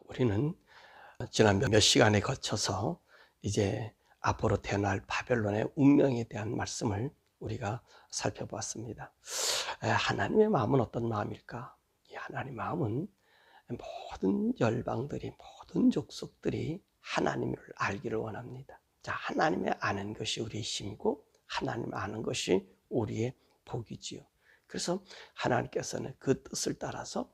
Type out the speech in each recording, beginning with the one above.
우리는 지난 몇 시간에 거쳐서 이제 앞으로 태어날 바벨론의 운명에 대한 말씀을 우리가 살펴보았습니다. 하나님의 마음은 어떤 마음일까? 이 하나님의 마음은 모든 열방들이, 모든 족속들이 하나님을 알기를 원합니다. 자, 하나님의 아는 것이 우리의 힘이고 하나님 아는 것이 우리의 복이지요. 그래서 하나님께서는 그 뜻을 따라서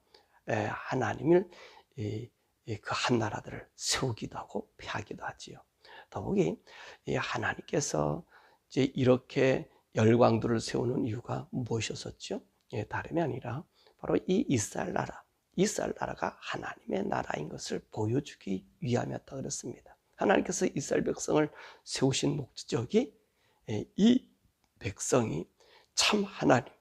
하나님을 그 한 나라들을 세우기도 하고 폐하기도 하지요. 더욱이 하나님께서 이제 이렇게 열왕들을 세우는 이유가 무엇이었었죠? 다름이 아니라 바로 이 이스라엘 나라가 하나님의 나라인 것을 보여주기 위함이었다 그랬습니다. 하나님께서 이스라엘 백성을 세우신 목적이 이 백성이 참 하나님,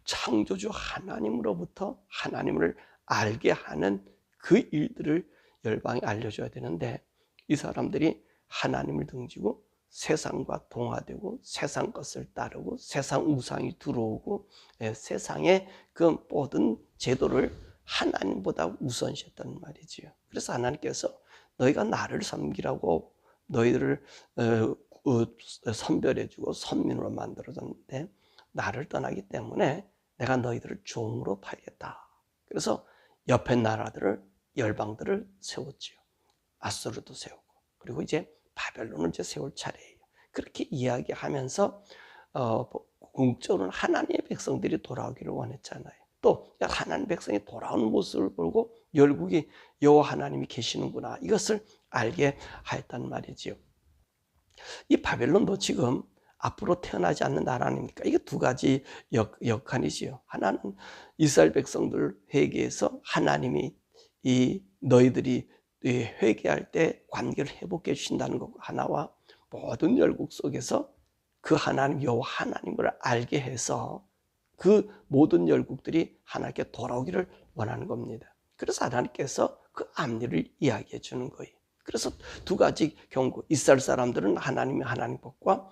창조주 하나님으로부터 하나님을 알게 하는 그 일들을 열방에 알려줘야 되는데, 이 사람들이 하나님을 등지고 세상과 동화되고 세상 것을 따르고 세상 우상이 들어오고 세상의 그 모든 제도를 하나님보다 우선시했단 말이지요. 그래서 하나님께서 너희가 나를 섬기라고 너희들을 선별해주고 선민으로 만들어줬는데 나를 떠나기 때문에 내가 너희들을 종으로 팔겠다. 그래서 옆에 나라들을, 열방들을 세웠지요. 아수르도 세우고, 그리고 이제 바벨론을 이제 세울 차례예요. 그렇게 이야기하면서 궁극적으로는 하나님의 백성들이 돌아오기를 원했잖아요. 또 하나님 백성이 돌아오는 모습을 보고 열국이 여호와 하나님이 계시는구나, 이것을 알게 하였단 말이지요. 이 바벨론도 지금 앞으로 태어나지 않는 나라 아닙니까? 이게 두 가지 역할이지요. 하나는 이스라엘 백성들 회개해서 하나님이 너희들이 회개할 때 관계를 회복해 주신다는 것 하나와, 모든 열국 속에서 그 하나님 여호와 하나님을 알게 해서 그 모든 열국들이 하나님께 돌아오기를 원하는 겁니다. 그래서 하나님께서 그 앞일을 이야기해 주는 거예요. 그래서 두 가지 경고, 이스라엘 사람들은 하나님의 하나님 법과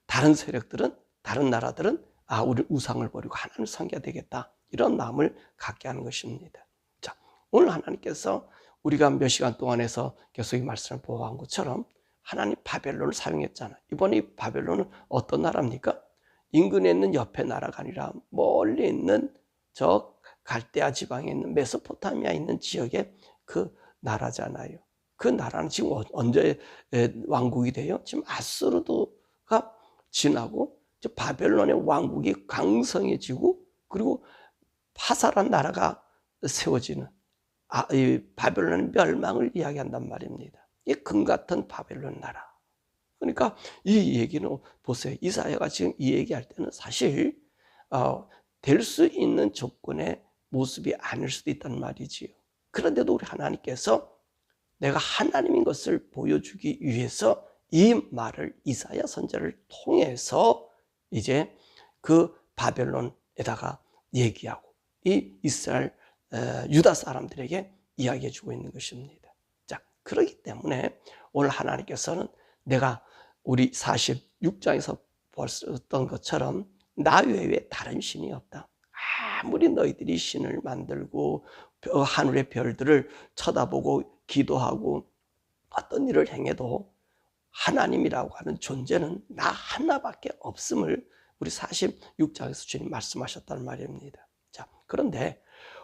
다른 세력들은, 다른 나라들은 우리 우상을 버리고 하나님을 섬겨야 되겠다, 이런 마음을 갖게 하는 것입니다. 자, 오늘 하나님께서 우리가 몇 시간 동안에서 계속 이 말씀을 보호한 것처럼 하나님 바벨론을 사용했잖아요. 이번에 이 바벨론은 어떤 나라입니까? 인근에 있는 옆에 나라가 아니라 멀리 있는 저 갈대아 지방에 있는 메소포타미아에 있는 지역의 그 나라잖아요. 그 나라는 지금 언제 왕국이 돼요? 지금 아수르가 지나고 바벨론의 왕국이 강성해지고, 그리고 파살한 나라가 세워지는 이 바벨론의 멸망을 이야기한단 말입니다. 이 금같은 바벨론 나라. 그러니까 이 얘기는 보세요. 이사야가 지금 이 얘기할 때는 사실 될 수 있는 조건의 모습이 아닐 수도 있단 말이지요. 그런데도 우리 하나님께서 내가 하나님인 것을 보여주기 위해서 이 말을 이사야 선지자를 통해서 이제 그 바벨론에다가 얘기하고 이 이스라엘 유다 사람들에게 이야기해 주고 있는 것입니다. 자, 그렇기 때문에 오늘 하나님께서는 내가 우리 46장에서 봤던 것처럼 나 외에 다른 신이 없다. 아무리 너희들이 신을 만들고 하늘의 별들을 쳐다보고 기도하고 어떤 일을 행해도 하나님이라고 하는 존재는 나 하나밖에 없음을 우리 46장에서 주님 말씀하셨단 말입니다. 자, 그런데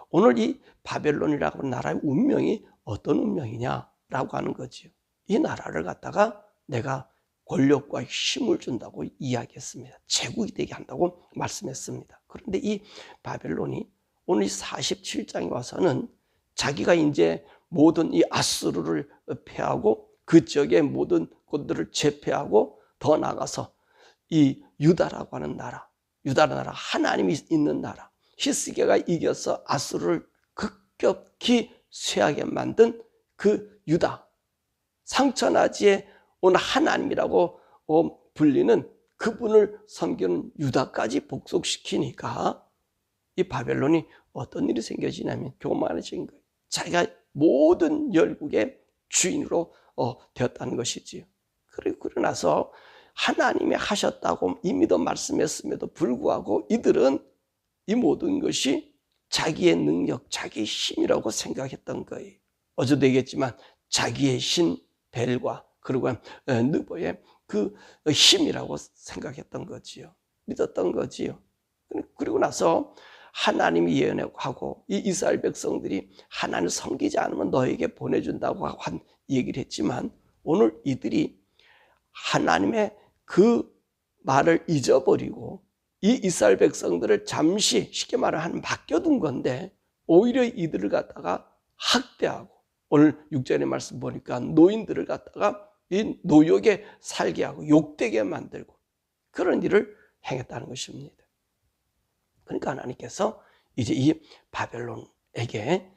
오늘 이 바벨론이라고 하는 나라의 운명이 어떤 운명이냐라고 하는 거지요. 이 나라를 갖다가 내가 권력과 힘을 준다고 이야기했습니다. 제국이 되게 한다고 말씀했습니다. 그런데 이 바벨론이 오늘 47장에 와서는 자기가 이제 모든 이 아수르를 패하고 그 지역의 모든 곳들을 제패하고 더 나아가서 이 유다라고 하는 나라, 유다라는 나라, 하나님이 있는 나라, 히스기야가 이겨서 아수르를 급격히 쇠하게 만든 그 유다, 상처나지에 오늘 하나님이라고 불리는 그분을 섬기는 유다까지 복속시키니까 이 바벨론이 어떤 일이 생겨지냐면 교만해진 거예요. 자기가 모든 열국의 주인으로 되었다는 것이지요. 그리고 나서 하나님이 하셨다고 이미도 말씀했음에도 불구하고 이들은 이 모든 것이 자기의 능력, 자기의 힘이라고 생각했던 거예요. 어제도 얘기했지만 자기의 신 벨과 그리고 느보의 그 힘이라고 생각했던 거지요. 믿었던 거지요. 그리고 나서 하나님이 예언하고 이 이스라엘 백성들이 하나님을 섬기지 않으면 너에게 보내준다고 한 얘기를 했지만 오늘 이들이 하나님의 그 말을 잊어버리고 이 이스라엘 백성들을 잠시 쉽게 말하면 맡겨둔 건데 오히려 이들을 갖다가 학대하고 오늘 6절의 말씀 보니까 노인들을 갖다가 이 노역에 살게 하고 욕되게 만들고 그런 일을 행했다는 것입니다. 그러니까 하나님께서 이제 이 바벨론에게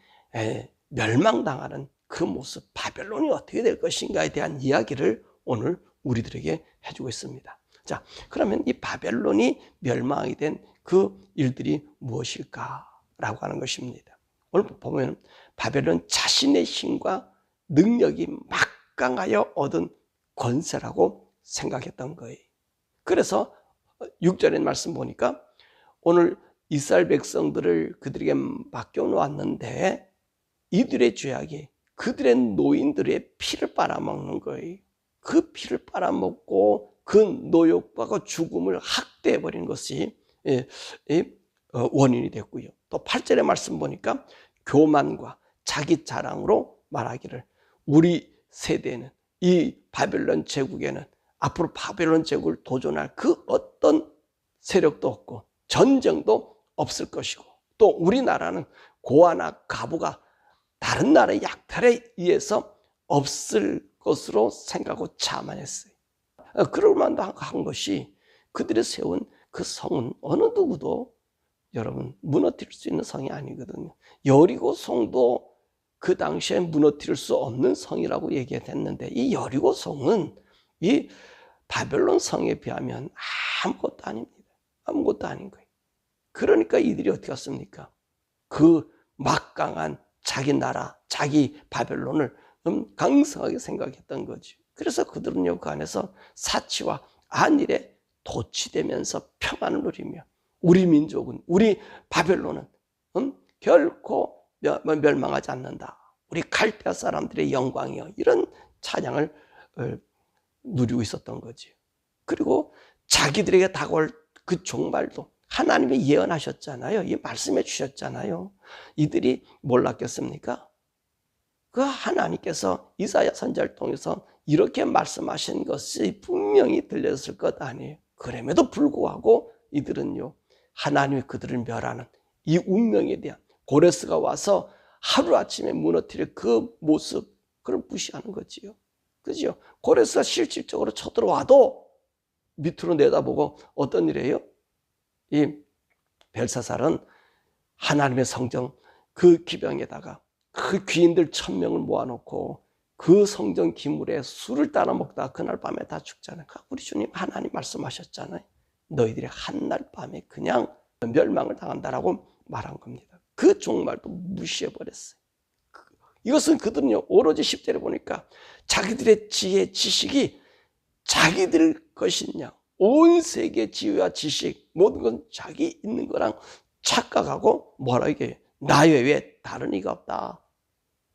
멸망당하는 그 모습, 바벨론이 어떻게 될 것인가에 대한 이야기를 오늘 우리들에게 해주고 있습니다. 자, 그러면 이 바벨론이 멸망이 된 그 일들이 무엇일까라고 하는 것입니다. 오늘 보면 바벨론 자신의 힘과 능력이 막강하여 얻은 권세라고 생각했던 거예요. 그래서 6절의 말씀 보니까 오늘 이스라엘 백성들을 그들에게 맡겨놓았는데 이들의 죄악이 그들의 노인들의 피를 빨아먹는 거예요. 그 피를 빨아먹고 그 노역과 죽음을 학대해버린 것이 원인이 됐고요. 또 8절의 말씀 보니까 교만과 자기 자랑으로 말하기를 우리 세대는 이 바벨론 제국에는 앞으로 바벨론 제국을 도전할 그 어떤 세력도 없고 전쟁도 없을 것이고 또 우리나라는 고아나 가부가 다른 나라의 약탈에 의해서 없을 것으로 생각하고 자만했어요. 그럴 만도 한 것이 그들이 세운 그 성은 어느 누구도 여러분 무너뜨릴 수 있는 성이 아니거든요. 여리고 성도 그 당시에 무너뜨릴 수 없는 성이라고 얘기했는데 이 여리고 성은 이 바벨론 성에 비하면 아무것도 아닙니다. 아무것도 아닌 거예요. 그러니까 이들이 어떻게 했습니까? 그 막강한 자기 나라, 자기 바벨론을 강성하게 생각했던 거죠. 그래서 그들은요, 그 안에서 사치와 안일에 도취되면서 평안을 누리며 우리 민족은, 우리 바벨론은 결코 멸망하지 않는다. 우리 갈대아 사람들의 영광이요. 이런 찬양을 누리고 있었던 거죠. 그리고 자기들에게 다가올 그 종말도 하나님이 예언하셨잖아요. 이 말씀해 주셨잖아요. 이들이 몰랐겠습니까? 그 하나님께서 이사야 선지자를 통해서 이렇게 말씀하신 것이 분명히 들렸을 것 아니에요. 그럼에도 불구하고 이들은요, 하나님이 그들을 멸하는 이 운명에 대한 고레스가 와서 하루아침에 무너뜨릴 그 모습, 그걸 무시하는 거지요. 그죠? 고레스가 실질적으로 쳐들어와도 밑으로 내다보고 어떤 일이에요? 이 벨사살은 하나님의 성정 그 기병에다가 그 귀인들 1000명을 모아놓고 그 성전 기물에 술을 따라 먹다가 그날 밤에 다 죽잖아요. 우리 주님 하나님 말씀하셨잖아요. 너희들이 한날 밤에 그냥 멸망을 당한다라고 말한 겁니다. 그 종말도 무시해버렸어요. 이것은 그들은요, 오로지 10절에 보니까 자기들의 지혜, 지식이 자기들 것이냐, 온 세계 지혜와 지식, 모든 건 자기 있는 거랑 착각하고 뭐라 이게 나 외에 다른 이가 없다.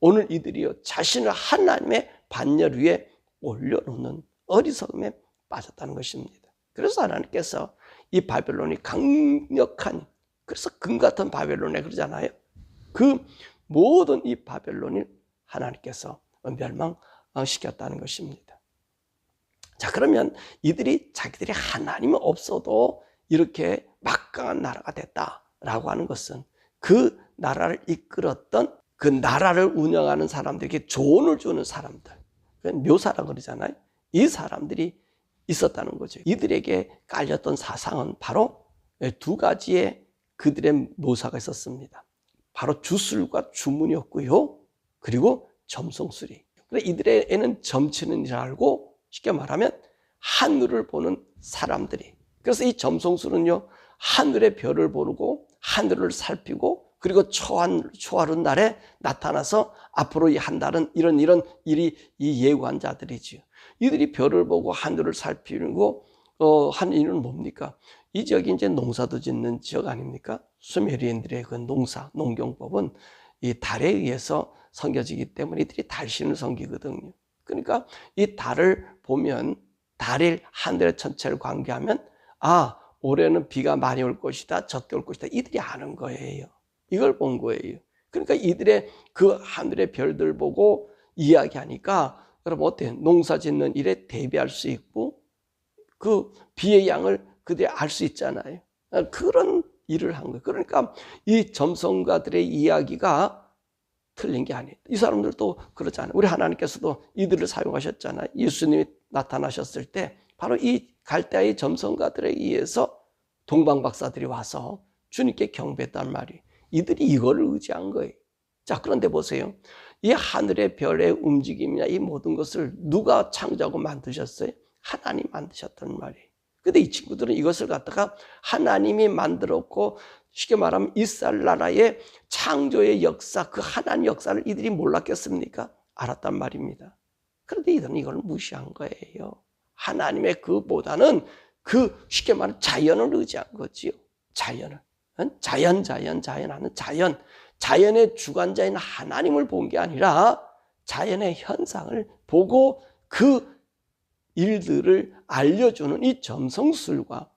오늘 이들이요, 자신을 하나님의 반열 위에 올려놓는 어리석음에 빠졌다는 것입니다. 그래서 하나님께서 이 바벨론이 강력한, 그래서 금 같은 바벨론에 그러잖아요. 그 모든 이 바벨론을 하나님께서 멸망시켰다는 것입니다. 자, 그러면 이들이 자기들이 하나님이 없어도 이렇게 막강한 나라가 됐다라고 하는 것은 그 나라를 이끌었던 그 나라를 운영하는 사람들에게 조언을 주는 사람들, 묘사라고 그러잖아요. 이 사람들이 있었다는 거죠. 이들에게 깔렸던 사상은 바로 두 가지의 그들의 묘사가 있었습니다. 바로 주술과 주문이었고요. 그리고 점성술이. 이들에게는 점치는 줄 알고 쉽게 말하면 하늘을 보는 사람들이. 그래서 이 점성술은요, 하늘의 별을 보고 하늘을 살피고 그리고 초하룻 날에 나타나서 앞으로 한 달은 이런 일이 이 예고한 자들이지요. 이들이 별을 보고 하늘을 살피고 한 이유는 뭡니까? 이 지역이 이제 농사도 짓는 지역 아닙니까? 수메리인들의 그 농경법은 이 달에 의해서 섬겨지기 때문에 이들이 달신을 섬기거든요. 그러니까 이 달을 보면 달의 하늘의 전체를 관계하면 올해는 비가 많이 올 것이다, 적게 올 것이다. 이들이 아는 거예요. 이걸 본 거예요. 그러니까 이들의 그 하늘의 별들 보고 이야기하니까 여러분 어때요? 농사 짓는 일에 대비할 수 있고 그 비의 양을 그들이 알 수 있잖아요. 그런 일을 한 거예요. 그러니까 이 점성가들의 이야기가 틀린 게 아니에요. 이 사람들도 그렇잖아요. 우리 하나님께서도 이들을 사용하셨잖아요. 예수님이 나타나셨을 때 바로 이 갈대아의 점성가들에 의해서 동방박사들이 와서 주님께 경배했단 말이에요. 이들이 이거를 의지한 거예요. 자, 그런데 보세요. 이 하늘의 별의 움직임이나 이 모든 것을 누가 창조하고 만드셨어요? 하나님 만드셨단 말이에요. 근데 이 친구들은 이것을 갖다가 하나님이 만들었고 쉽게 말하면 이스라엘 나라의 창조의 역사, 그 하나님 역사를 이들이 몰랐겠습니까? 알았단 말입니다. 그런데 이들은 이걸 무시한 거예요. 하나님의 그보다는 그 쉽게 말하면 자연을 의지한 거지요. 자연을. 자연하는 자연의 주관자인 하나님을 본 게 아니라 자연의 현상을 보고 그 일들을 알려주는 이 점성술과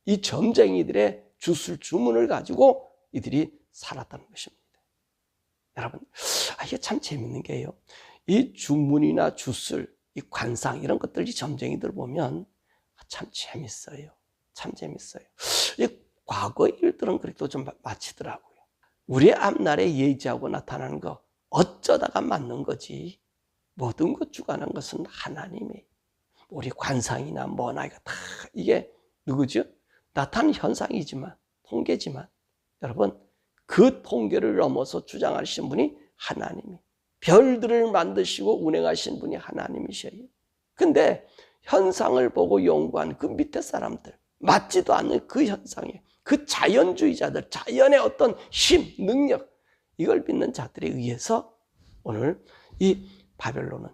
이 점쟁이들의 주술 주문을 가지고 이들이 살았다는 것입니다. 여러분, 이게 참 재밌는 게요. 이 주문이나 주술, 이 관상 이런 것들 이 점쟁이들 보면 참 재밌어요. 참 재밌어요. 이 과거 일들은 그래도 좀 마치더라고요. 우리의 앞날에 예지하고 나타나는 거 어쩌다가 맞는 거지. 모든 것 주관한 것은 하나님이. 우리 관상이나 뭐나 이거 다 이게 누구죠? 나타나는 현상이지만 통계지만 여러분 그 통계를 넘어서 주장하신 분이 하나님이 별들을 만드시고 운행하신 분이 하나님이셔요. 근데 현상을 보고 연구한 그 밑에 사람들 맞지도 않는 그 현상에 그 자연주의자들 자연의 어떤 힘, 능력 이걸 믿는 자들에 의해서 오늘 이 바벨론은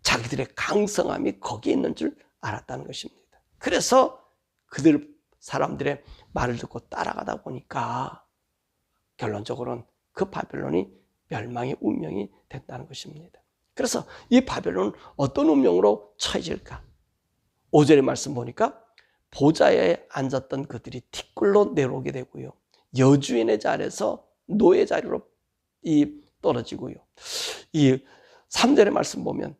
자기들의 강성함이 거기에 있는 줄 알았다는 것입니다. 그래서 그들 사람들의 말을 듣고 따라가다 보니까 결론적으로는 그 바벨론이 멸망의 운명이 된다는 것입니다. 그래서 이 바벨론은 어떤 운명으로 처해질까? 5절의 말씀 보니까 보좌에 앉았던 그들이 티끌로 내려오게 되고요. 여주인의 자리에서 노예 자리로 떨어지고요. 이 3절의 말씀 보면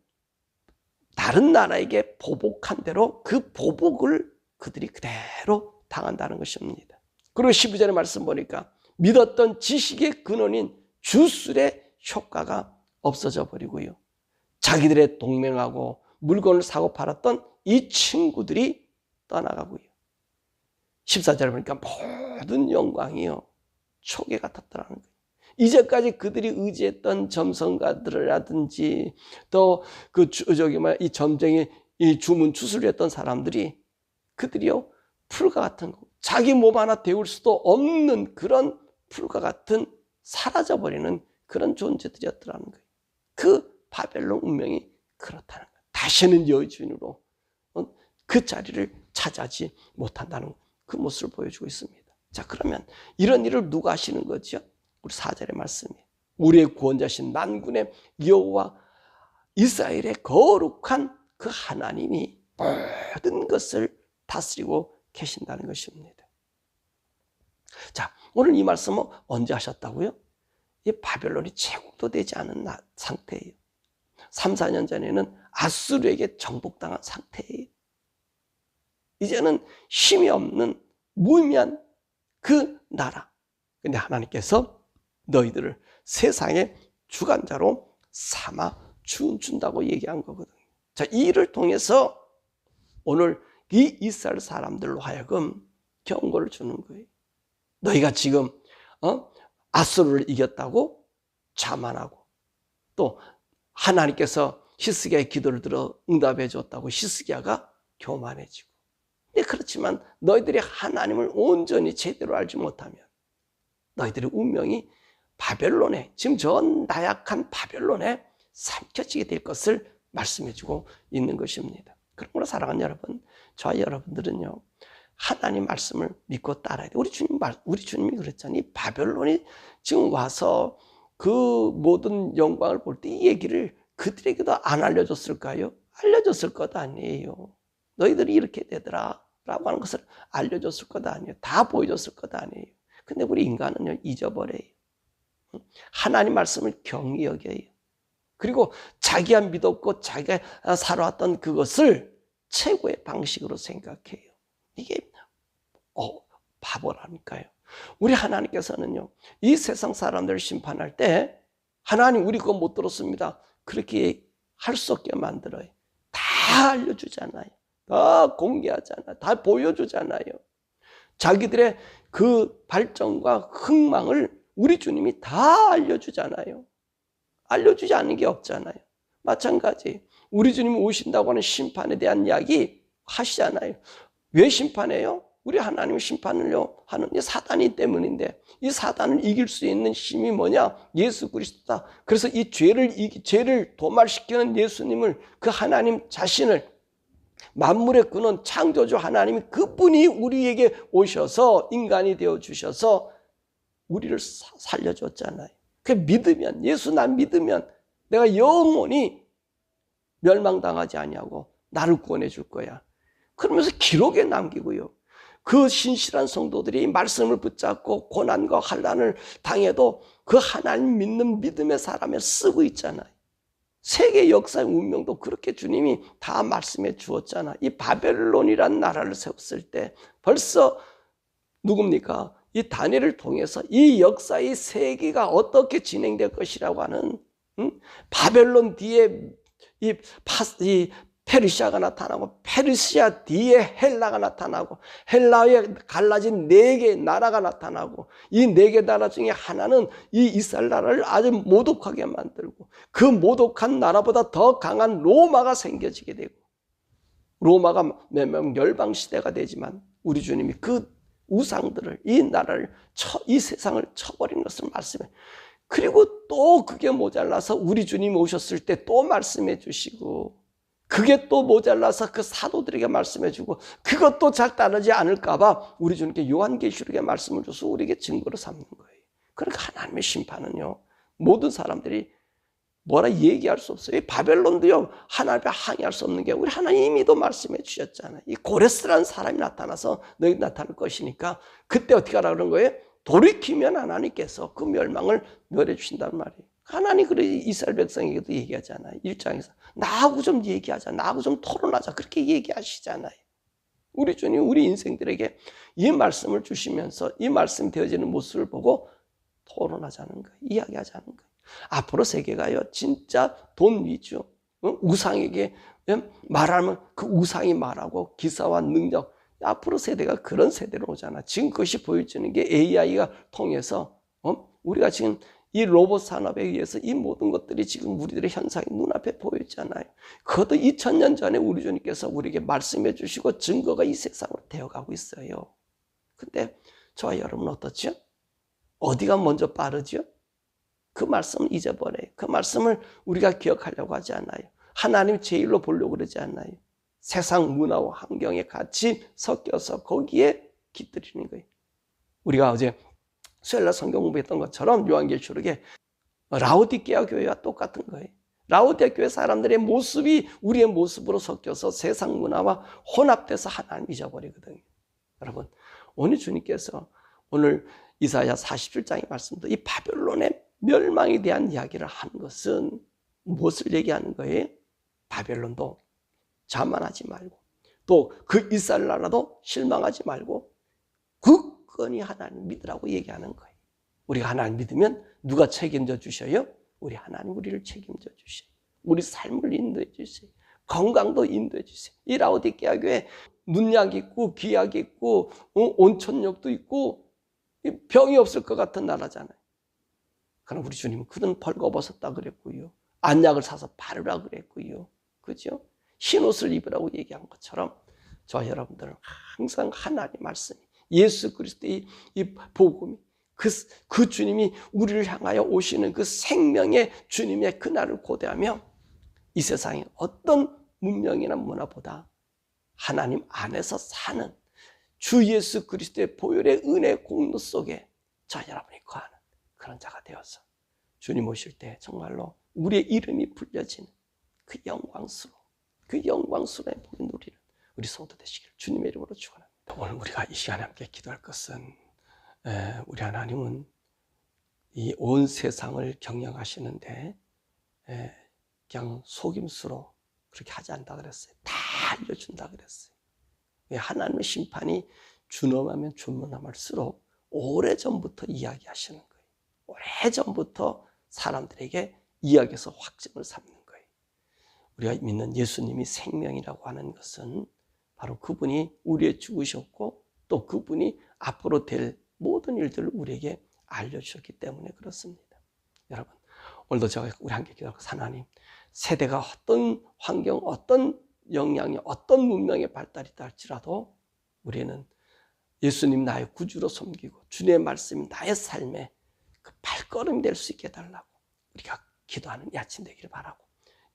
다른 나라에게 보복한 대로 그 보복을 그들이 그대로 당한다는 것입니다. 그리고 12절의 말씀 보니까 믿었던 지식의 근원인 주술의 효과가 없어져 버리고요. 자기들의 동맹하고 물건을 사고 팔았던 이 친구들이 떠나가고요. 14절에 보니까 모든 영광이요 초계 같았더라는 거예요. 이제까지 그들이 의지했던 점성가들이라든지 또 이 점쟁이 이 주문 주술을 했던 사람들이 그들이요 풀과 같은 거 자기 몸 하나 데울 수도 없는 그런 풀과 같은 사라져버리는 그런 존재들이었더라는 거예요. 그 바벨론 운명이 그렇다는 거예요. 다시는 여주인으로 그 자리를 차지하지 못한다는 그 모습을 보여주고 있습니다. 자, 그러면 이런 일을 누가 하시는 거죠? 우리 4절의 말씀이에요. 우리의 구원자신 만군의 여호와 이스라엘의 거룩한 그 하나님이 모든 것을 다스리고 계신다는 것입니다. 자, 오늘 이 말씀은 언제 하셨다고요? 이 바벨론이 제국도 되지 않은 상태예요. 3, 4년 전에는 아수르에게 정복당한 상태예요. 이제는 힘이 없는 무의미한 그 나라. 근데 하나님께서 너희들을 세상의 주관자로 삼아 준다고 얘기한 거거든요. 자, 이 일을 통해서 오늘 이 이스라엘 사람들로 하여금 경고를 주는 거예요. 너희가 지금 아수르를 이겼다고 자만하고 또 하나님께서 히스기야의 기도를 들어 응답해 줬다고 히스기야가 교만해지고 그렇지만 너희들이 하나님을 온전히 제대로 알지 못하면 너희들의 운명이 바벨론에 지금 저 나약한 바벨론에 삼켜지게 될 것을 말씀해 주고 있는 것입니다. 그러므로 사랑하는 여러분, 저와 여러분들은요 하나님 말씀을 믿고 따라야 돼. 우리 주님이 그랬잖아요. 이 바벨론이 지금 와서 그 모든 영광을 볼 때 이 얘기를 그들에게도 안 알려줬을까요? 알려줬을 것 아니에요. 너희들이 이렇게 되더라 라고 하는 것을 알려줬을 것 아니에요. 다 보여줬을 것 아니에요. 근데 우리 인간은요, 잊어버려요. 하나님 말씀을 경히 여겨요. 그리고 자기가 믿었고 자기가 살아왔던 그것을 최고의 방식으로 생각해요. 이게 바보라니까요. 우리 하나님께서는요, 이 세상 사람들을 심판할 때 하나님 우리 그거 못 들었습니다. 그렇게 할 수 없게 만들어요. 다 알려주잖아요. 다 공개하잖아요. 다 보여주잖아요. 자기들의 그 발전과 흥망을 우리 주님이 다 알려주잖아요. 알려주지 않는 게 없잖아요. 마찬가지 우리 주님이 오신다고 하는 심판에 대한 이야기 하시잖아요. 왜 심판해요? 우리 하나님의 심판을요 하는 게 사단이 때문인데, 이 사단을 이길 수 있는 힘이 뭐냐? 예수 그리스도다. 그래서 이 죄를 도말시키는 예수님을, 그 하나님 자신을, 만물의 근원 창조주 하나님이 그분이 우리에게 오셔서 인간이 되어 주셔서 우리를 살려줬잖아요. 그 믿으면, 예수 난 믿으면 내가 영원히 멸망당하지 아니하고 나를 구원해 줄 거야. 그러면서 기록에 남기고요. 그 신실한 성도들이 말씀을 붙잡고 고난과 환난을 당해도 그 하나님 믿는 믿음의 사람을 쓰고 있잖아요. 세계 역사의 운명도 그렇게 주님이 다 말씀해 주었잖아. 이 바벨론이라는 나라를 세웠을 때 벌써 누굽니까? 이 다니엘을 통해서 이 역사의 세계가 어떻게 진행될 것이라고 하는, 바벨론 뒤에 이 페르시아가 나타나고, 페르시아 뒤에 헬라가 나타나고, 헬라에 갈라진 4개의 나라가 나타나고, 이 4개 나라 중에 하나는 이 이스라엘 나라를 아주 모독하게 만들고, 그 모독한 나라보다 더 강한 로마가 생겨지게 되고, 로마가 멸망시대가 되지만 우리 주님이 그 우상들을, 이 나라를, 이 세상을 쳐버리는 것을 말씀해. 그리고 또 그게 모자라서 우리 주님이 오셨을 때 또 말씀해 주시고, 그게 또 모자라서 그 사도들에게 말씀해 주고, 그것도 잘 따르지 않을까 봐 우리 주님께 요한계시록에 말씀을 줘서 우리에게 증거로 삼는 거예요. 그러니까 하나님의 심판은요, 모든 사람들이 뭐라 얘기할 수 없어요. 이 바벨론도요, 하나님께 항의할 수 없는 게, 우리 하나님이도 말씀해 주셨잖아요. 이 고레스라는 사람이 나타나서 너희 나타날 것이니까 그때 어떻게 하라 그런 거예요? 돌이키면 하나님께서 그 멸망을 멸해 주신단 말이에요. 하나님 그래 이스라엘 백성에게도 얘기하잖아요. 1장에서 나하고 좀 얘기하자, 나하고 좀 토론하자, 그렇게 얘기하시잖아요. 우리 주님 우리 인생들에게 이 말씀을 주시면서 이 말씀 되어지는 모습을 보고 토론하자는 거예요. 이야기하자는 거예요. 앞으로 세계가요, 진짜 돈 위주, 우상에게 말하면 그 우상이 말하고 기사와 능력, 앞으로 세대가 그런 세대로 오잖아. 지금 그것이 보여지는 게 AI가 통해서, 우리가 지금 이 로봇 산업에 의해서 이 모든 것들이 지금 우리들의 현상이 눈앞에 보이잖아요. 그것도 2000년 전에 우리 주님께서 우리에게 말씀해 주시고 증거가 이 세상으로 되어가고 있어요. 근데 저와 여러분은 어떻죠? 어디가 먼저 빠르죠? 그 말씀을 잊어버려요. 그 말씀을 우리가 기억하려고 하지 않아요. 하나님 제일로 보려고 그러지 않아요. 세상 문화와 환경에 같이 섞여서 거기에 깃들이는 거예요. 우리가 어제 수요일날 성경 공부했던 것처럼 요한계시록에 라오디게아 교회와 똑같은 거예요. 라오디게아 교회 사람들의 모습이 우리의 모습으로 섞여서 세상 문화와 혼합돼서 하나님 잊어버리거든요. 여러분, 오늘 주님께서 오늘 이사야 47장의 말씀도 이 바벨론의 멸망에 대한 이야기를 하는 것은 무엇을 얘기하는 거예요? 바벨론도 자만하지 말고, 또 그 이스라엘 나라도 실망하지 말고 굳건히 하나님 믿으라고 얘기하는 거예요. 우리가 하나님 믿으면 누가 책임져 주셔요? 우리 하나님 우리를 책임져 주셔요. 우리 삶을 인도해 주세요. 건강도 인도해 주세요. 이 라오디게아 교회 눈약 있고 귀약 있고 온천역도 있고 병이 없을 것 같은 나라잖아요. 그럼 우리 주님은 그는 벌거벗었다 그랬고요. 안약을 사서 바르라 그랬고요. 그죠? 흰옷을 입으라고 얘기한 것처럼 저와 여러분들은 항상 하나님 말씀이, 예수 그리스도의 이 복음이, 그 주님이 우리를 향하여 오시는 그 생명의 주님의 그날을 고대하며 이 세상에 어떤 문명이나 문화보다 하나님 안에서 사는 주 예수 그리스도의 보혈의 은혜 공로 속에 저 여러분이 거하는 그런 자가 되어서 주님 오실 때 정말로 우리의 이름이 불려지는 그 영광스러운 복을 누리는 우리 성도 되시기를 주님의 이름으로 축원합니다. 오늘 우리가 이 시간에 함께 기도할 것은 우리 하나님은 이 온 세상을 경영하시는데 그냥 속임수로 그렇게 하지 않다 그랬어요. 다 알려준다 그랬어요. 하나님의 심판이 준엄하면 준엄할수록 오래전부터 이야기하시는 거예요. 오래전부터 사람들에게 이야기해서 확증을 삼는 거예요. 우리가 믿는 예수님이 생명이라고 하는 것은 바로 그분이 우리의 죽으셨고 또 그분이 앞으로 될 모든 일들을 우리에게 알려주셨기 때문에 그렇습니다. 여러분, 오늘도 제가 우리 함께 기도하고 하나님, 세대가 어떤 환경, 어떤 영향이, 어떤 문명의 발달이다 할지라도 우리는 예수님 나의 구주로 섬기고 주님의 말씀이 나의 삶의 그 발걸음이 될 수 있게 해달라고 우리가 기도하는 이 아침 되기를 바라고,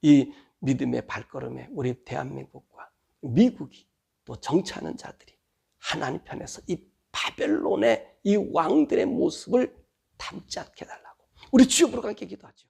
이 믿음의 발걸음에 우리 대한민국과 미국이 또 정치하는 자들이 하나님 편에서 이 바벨론의 이 왕들의 모습을 담지 않게 해달라고 우리 주여 부르고 함께 기도하죠.